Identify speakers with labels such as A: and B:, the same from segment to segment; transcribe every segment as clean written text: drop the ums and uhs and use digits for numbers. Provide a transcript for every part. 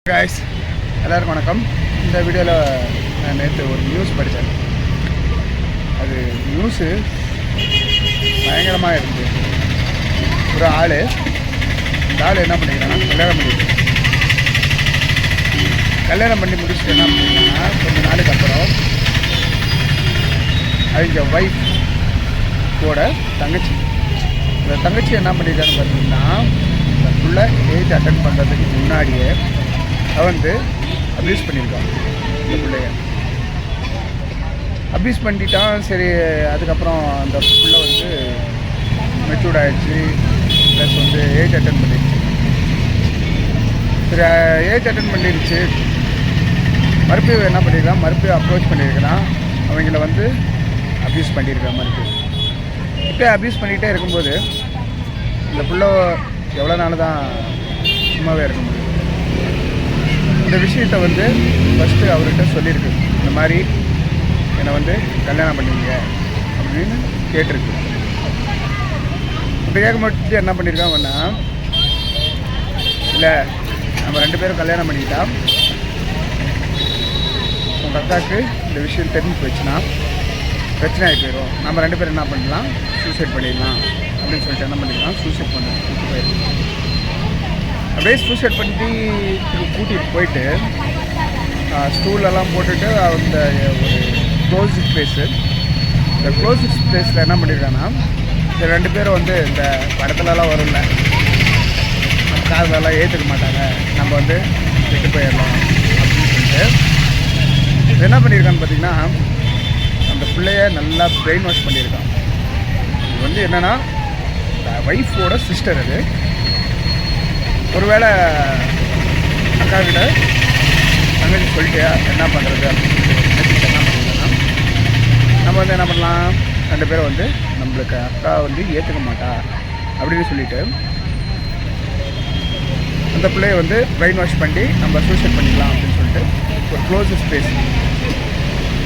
A: Guys எல்லாருக்கும் வணக்கம். இந்த வீடியோவில் நான் நேற்று ஒரு நியூஸ் படித்தேன். அது நியூஸு பயங்கரமாக இருந்தது. ஒரு ஆள் இந்த ஆள் என்ன பண்ணிக்கிறான்னா கல்யாணம் பண்ணி முடிச்சுட்டு என்ன பண்ணிக்கிறான்னா கொஞ்சம் நாளுக்கு அப்புறம் அவங்க ஒய்ஃப் கூட தங்கச்சி இந்த தங்கச்சி என்ன பண்ணிக்கிறான்னு பார்த்தீங்கன்னா இந்த ஃபுல்லாக ஏஜ் அட்டன் பண்ணுறதுக்கு முன்னாடியே வந்து அப்யூஸ் பண்ணியிருக்கான். இந்த பிள்ளைய அப்யூஸ் பண்ணிட்டான். சரி, அதுக்கப்புறம் அந்த பிள்ளை வந்து மெச்சூர்ட் ஆகிடுச்சு, ப்ளஸ் வந்து ஏஜ் அட்டன் பண்ணிடுச்சு. சரி, ஏஜ் அட்டன் பண்ணிடுச்சு. மறுபடியும் என்ன பண்ணியிருக்கான், மறுபடியும் அப்ரோச் பண்ணியிருக்கிறான். அவங்கள வந்து அப்யூஸ் பண்ணியிருக்கான். மறுபடியும் இப்போ அப்யூஸ் பண்ணிகிட்டே இருக்கும்போது இந்த பிள்ளை எவ்வளோ நாள் தான் சும்மாவே இருக்க முடியும். இந்த விஷயத்தை வந்து ஃபஸ்ட்டு அவர்கிட்ட சொல்லியிருக்கு. இந்த மாதிரி என்னை வந்து கல்யாணம் பண்ணிங்க அப்படின்னு கேட்டிருக்கு. இப்போ கேட்க மட்டும் என்ன பண்ணியிருக்காங்கன்னா, இல்லை நம்ம 2 பேரும் கல்யாணம் பண்ணிக்கிட்டா உங்கள் அக்காவுக்கு இந்த விஷயம் தெரிஞ்சு போயிடுச்சுன்னா பிரச்சனை ஆகி போயிடும். நம்ம 2 பேரும் என்ன பண்ணலாம், சூசைட் பண்ணிடலாம் அப்படின்னு சொல்லிட்டு என்ன பண்ணிக்கலாம், சூசைட் பண்ணுறது போயிடும். அப்படியே சூசைட் பண்ணி கூட்டிகிட்டு போயிட்டு ஸ்டூலெல்லாம் போட்டுட்டு அந்த ஒரு க்ளோஸ்ட் ஸ்பேஸு, இந்த க்ளோஸ்ட் ஸ்பேஸில் என்ன பண்ணியிருக்காங்கன்னா, இந்த 2 பேரும் வந்து இந்த படத்துலலாம் வரும்ல, நம்ம காதலெல்லாம் ஏற்றுக்க மாட்டாங்க, நம்ம வந்து விட்டு போயிடலாம் அப்படின்னு சொல்லிட்டு என்ன பண்ணியிருக்கான்னு பார்த்தீங்கன்னா, அந்த பிள்ளைய நல்லா பிரெயின் வாஷ் பண்ணியிருக்கான். இது வந்து என்னென்னா ஒய்ஃபோட சிஸ்டர். அது ஒருவேளை அக்கா கிட்ட தங்கச்சி சொல்லிட்டு என்ன பண்ணுறது அப்படின்னு சொல்லிட்டு என்ன பண்ணுறதுன்னா, நம்ம வந்து என்ன பண்ணலாம், 2 பேரும் வந்து நம்மளுக்கு அக்கா வந்து ஏற்றுக்க மாட்டா அப்படின்னு சொல்லிட்டு அந்த பிள்ளையை வந்து பிரெயின் வாஷ் பண்ணி நம்ம சூசைட் பண்ணிக்கலாம் அப்படின்னு சொல்லிட்டு ஒரு க்ளோஸ் ஸ்பேஸ்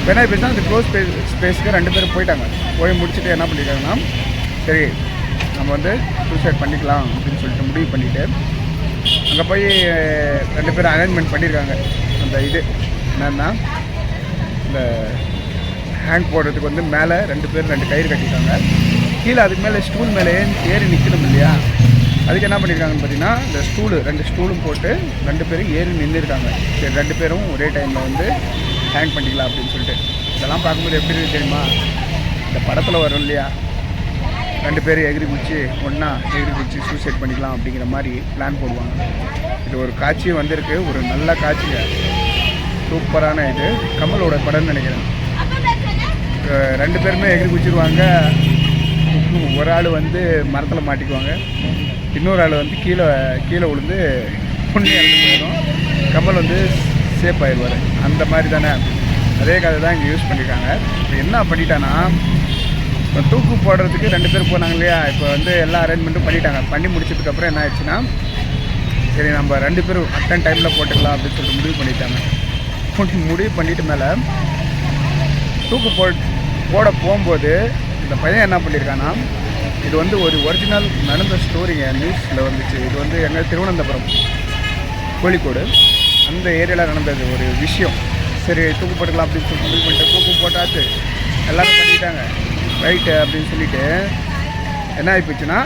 A: வேணா பேசினா அந்த க்ளோஸ் ஸ்பேஸுக்கு 2 பேரும் போயிட்டாங்க. போய் முடிச்சுட்டு என்ன பண்ணியிருக்காங்கன்னா, சரி நம்ம வந்து சூசைட் பண்ணிக்கலாம் அப்படின்னு சொல்லிட்டு முடிவு பண்ணிவிட்டு அங்கே போய் 2 பேரும் அரேஞ்ச்மெண்ட் பண்ணியிருக்காங்க. அந்த இது என்னன்னா, இந்த ஹேங் போடுறதுக்கு வந்து மேலே 2 பேர் 2 கயிறு கட்டிட்டாங்க. கீழே அதுக்கு மேலே ஸ்டூல் மேலே ஏறி நிற்கணும் இல்லையா, அதுக்கு என்ன பண்ணியிருக்காங்கன்னு பார்த்தீங்கன்னா, இந்த ஸ்டூலு 2 ஸ்டூலும் போட்டு 2 பேரும் ஏறி நின்றுருக்காங்க. சரி, 2 பேரும் ஒரே டைமில் வந்து ஹேங் பண்ணிக்கலாம் அப்படின்னு சொல்லிட்டு. இதெல்லாம் பார்க்கும்போது எப்படி இருக்குது தெரியுமா, இந்த படத்தில் வரும் இல்லையா, 2 பேர் எகிரி குச்சி ஒன்றா எகிரி குச்சி சூசைட் பண்ணிக்கலாம் அப்படிங்கிற மாதிரி பிளான் போடுவாங்க. இது ஒரு காட்சியும் வந்திருக்கு, ஒரு நல்ல காட்சிங்க, சூப்பரான இது. கமலோட படம்னு நினைக்கிறேன். 2 பேருமே எகிரி குச்சிடுவாங்க. ஒரு ஆள் வந்து மரத்தில் மாட்டிக்குவாங்க, இன்னொரு ஆள் வந்து கீழே விழுந்து பொண்ணு இறந்து போயிடும். கமல் வந்து சேஃப் ஆயிடுவார். அந்த மாதிரி தானே, அதே கதை தான் இங்கே யூஸ் பண்ணியிருக்காங்க. இப்போ என்ன பண்ணிட்டான்னா, இப்போ தூக்கு போடுறதுக்கு 2 பேர் போனாங்க இல்லையா, இப்போ வந்து எல்லா அரேஞ்ச்மெண்ட்டும் பண்ணிட்டாங்க. பண்ணி முடிச்சதுக்கப்புறம் என்ன ஆயிடுச்சுன்னா, சரி நம்ம 2 பேரும் அட்டன் டைமில் போட்டுக்கலாம் அப்படின்னு சொல்லிட்டு முடிவு பண்ணிட்டாங்க. முடிவு பண்ணிட்டு மேலே தூக்கு போட போகும்போது இந்த பையன் என்ன பண்ணியிருக்கான்னா, இது வந்து ஒரு ஒரிஜினல் நடந்த ஸ்டோரிங்க, நியூஸில் வந்துச்சு. இது வந்து எங்கள் திருவனந்தபுரம் கோழிக்கோடு அந்த ஏரியாவில் நடந்தது ஒரு விஷயம். சரி தூக்கு போட்டுக்கலாம் அப்படின்னு சொல்லிட்டு முடிவு பண்ணிட்டு தூக்கு போட்டாச்சு, எல்லோரும் பண்ணிட்டாங்க ரைட்டு அப்படின்னு சொல்லிவிட்டு என்ன ஆகிப்போச்சுன்னா,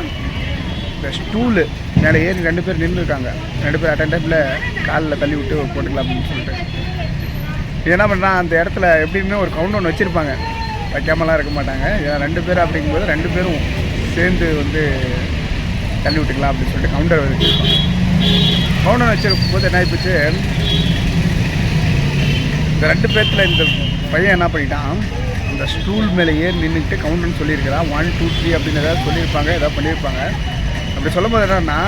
A: இந்த ஸ்டூலு மேலே ஏறி 2 பேர் நின்றுருக்காங்க. 2 பேர் அட்டன் டைமில் காலில் தள்ளி விட்டு போட்டுக்கலாம் அப்படின்னு சொல்லிட்டு இது என்ன பண்ணுறான், அந்த இடத்துல எப்படியுமே ஒரு கவுண்டவுன் வச்சுருப்பாங்க, வைக்காமலாம் இருக்க மாட்டாங்க. ஏன்னா 2 பேர் அப்படிங்கும்போது 2 பேரும் சேர்ந்து வந்து தள்ளி விட்டுக்கலாம் அப்படின்னு சொல்லிட்டு கவுண்டர் வச்சுருப்பாங்க. கவுண்டர் வச்சிருக்கும் போது என்ன ஆகிப்போச்சு, இந்த 2 பேர்த்தில் இந்த பையன் என்ன பண்ணிட்டான், இந்த ஸ்டூல் மேலே ஏறி நின்றுட்டு கவுண்டர்னு சொல்லியிருக்கிறான். 1 2 3 அப்படின்னு ஏதாவது சொல்லியிருப்பாங்க, ஏதாவது பண்ணியிருப்பாங்க. அப்படி சொல்லும்போது என்னன்னா,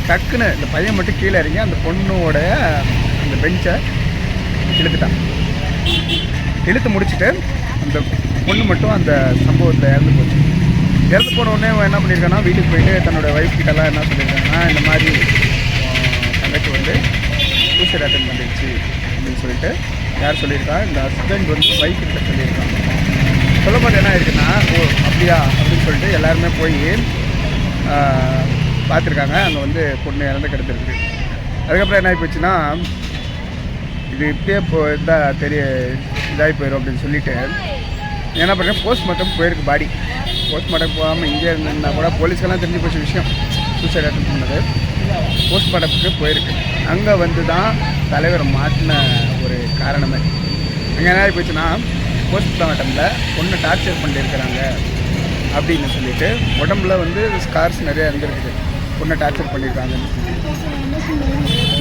A: டக்குன்னு இந்த பையன் மட்டும் கீழே இறங்கி அந்த பொண்ணோட அந்த பெஞ்சை இழுத்துட்டான். இழுத்து முடிச்சுட்டு அந்த பொண்ணு மட்டும் அந்த சம்பவத்தில் இறந்து போச்சு. இறந்து போன உடனே என்ன பண்ணியிருக்கான்னா, வீட்டுக்கு போயிட்டு தன்னோட ஒய்ஃப் கிட்டலாம் என்ன சொல்லியிருக்காங்கன்னா, இந்த மாதிரி தங்கச்சி வந்து சூசைட் அட்டன் பண்ணிடுச்சு அப்படின்னு சொல்லிட்டு யார் சொல்லியிருக்கா, இந்த ஹஸ்பண்ட் வந்து ஒய்ஃப் கிட்ட சொல்லியிருக்காங்க. சொல்லும்போது என்ன ஆயிருக்குன்னா, ஓ அப்படியா அப்படின்னு சொல்லிட்டு எல்லாருமே போய் பார்த்துருக்காங்க. அங்கே வந்து பொண்ணு இறந்து கிடச்சிருக்கு. அதுக்கப்புறம் என்ன ஆகி போச்சுன்னா இது இப்படியே இதாகி போயிடும் அப்படின்னு சொல்லிட்டு என்ன பண்ணுறேன், போஸ்ட்மார்ட்டம் போயிருக்கு பாடி. போஸ்ட்மார்ட்டம் போகாமல் இங்கே இருந்திருந்தால் கூட போலீஸ்க்கெல்லாம் தெரிஞ்சு போச்ச விஷயம் சூசைட் அட்டன் பண்ணது. போஸ்ட்மார்ட்டத்துக்கு போயிருக்கு. அங்கே வந்து தான் தலைவர் மாட்டின ஒரு காரணமே. அங்கே என்ன ஆகி போச்சுன்னா போஸ்ட்மார்ட்டமில் பொண்ணை டார்ச்சர் பண்ணியிருக்கிறாங்க அப்படின்னு சொல்லிட்டு உடம்புல வந்து ஸ்கார்ஸ் நிறையா இருந்திருக்குது. பொண்ணை டார்ச்சர் பண்ணியிருக்காங்கன்னு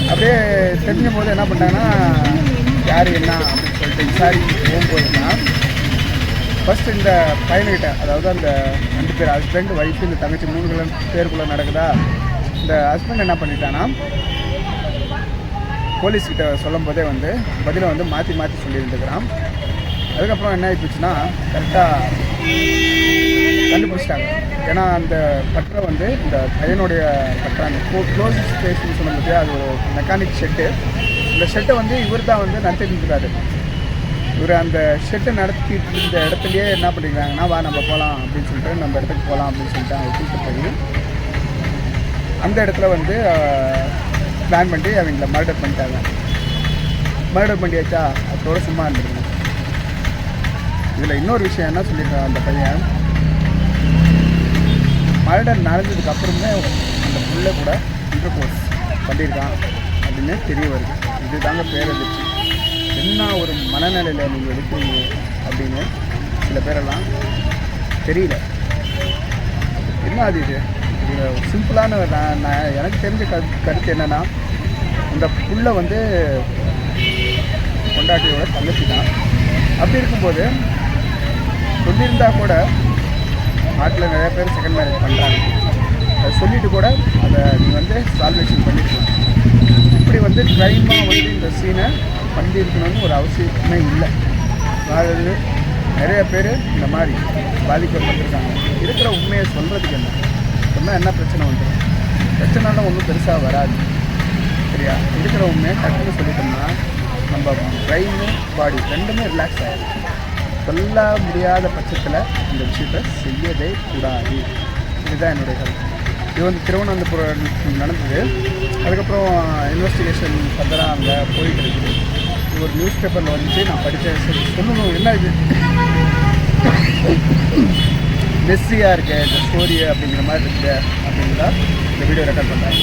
A: அப்படியே தெரிஞ்ச போது என்ன பண்ணிட்டாங்கன்னா யார் என்ன அப்படின்னு சொல்லிட்டு விசாரிச்சு போகும்போது தான் ஃபஸ்ட்டு இந்த பையன்கிட்ட, அதாவது அந்த 2 பேர் ஹஸ்பண்ட் ஒய்ஃபு இந்த தங்கச்சி 3 பேருக்குள்ளே நடக்குதா. இந்த ஹஸ்பண்ட் என்ன பண்ணிட்டான்னா போலீஸ்கிட்ட சொல்லும் போதே வந்து பதிலை வந்து மாற்றி மாற்றி சொல்லியிருந்துக்கிறான். அதுக்கப்புறம் என்ன ஆகிப்போச்சுன்னா கரெக்டாக கண்டுபிடிச்சிட்டாங்க. ஏன்னா அந்த பட்டரை வந்து இந்த பையனுடைய பட்டரை அந்த க்ளோஸ் ஸ்பேஸ்ன்னு சொன்ன பற்றியா அது ஒரு மெக்கானிக் ஷெட்டு. இந்த ஷெட்டை வந்து இவர் தான் வந்து நடத்திட்டு இருக்காரு. இவர் அந்த ஷெட்டை நடத்திட்டு இருந்த இடத்துலையே என்ன பண்ணிக்கிறாங்கன்னா வா நம்ம போகலாம் அப்படின்னு சொல்லிட்டு நம்ம இடத்துக்கு போகலாம் அப்படின்னு சொல்லிட்டு அவங்க கூப்பிட்டு போய் அந்த இடத்துல வந்து பிளான் பண்ணி அவங்கள மர்டர் பண்ணிட்டாங்க. மர்டர் பண்ணியாச்சா அதோட சும்மா இருந்துருக்கணும். இதில் இன்னொரு விஷயம் என்ன சொல்லியிருக்காங்க, அந்த பையன் மர்டர் நடந்ததுக்கு அப்புறமே அந்த புள்ள கூட இன்டர்கோர்ஸ் பண்ணியிருக்கான் அப்படின்னு தெரிய வருது. இது தாங்க பேரதிர்ச்சி. என்ன ஒரு மனநிலையில் நீங்கள் எடுக்கிறீங்க அப்படின்னு சில பேரெல்லாம் தெரியல. என்ன அது இது சிம்பிளான நான் எனக்கு தெரிஞ்ச கருத்து என்னென்னா, அந்த புள்ள வந்து கொண்டாட்டியோட தங்கச்சி தான். அப்படி இருக்கும்போது சொல்லியிருந்தால் கூட நாட்டில் நிறையா பேர் செகண்ட் மேரேஜ் பண்ணுறாங்க. அதை சொல்லிவிட்டு கூட அதை நீ வந்து சால்வேஷன் பண்ணியிருக்கலாம். இப்படி வந்து க்ரைமாக வந்து இந்த சீனை பண்ணியிருக்கணும்னு ஒரு அவசியமே இல்லை. அதாவது நிறைய பேர் இந்த மாதிரி பாதிக்கப்பட்டிருக்காங்க. இருக்கிற உண்மையை சொல்கிறதுக்கு சொன்னால் என்ன பிரச்சனை வந்துடும்? பிரச்சனைலாம் ஒன்றும் பெருசாக வராது. சரியா? இருக்கிற உண்மையை டக்குன்னு சொல்லிட்டோம்னா நம்ம பிரெயின் பாடி ரெண்டுமே ரிலாக்ஸ் ஆகிடும். சொல்ல முடியாத பட்சத்தில் இந்த விஷயத்தை செய்யவே கூடாது. இதுதான் என்னுடைய கருத்து. இது வந்து திருவனந்தபுரம் நடந்தது. அதுக்கப்புறம் இன்வெஸ்டிகேஷன் ஃபர்தராக அங்கே போயிட்டு இருக்குது. இது ஒரு நியூஸ் பேப்பரில் வந்துச்சு, நான் படித்தேன். சொல்லணும் என்ன இது மெஸ்ஸியாக இருக்குது இந்த ஸ்டோரி அப்படிங்கிற மாதிரி இருக்குது அப்படிங்கிறத இந்த வீடியோ ரெக்கார்ட் பண்ணுறேன்.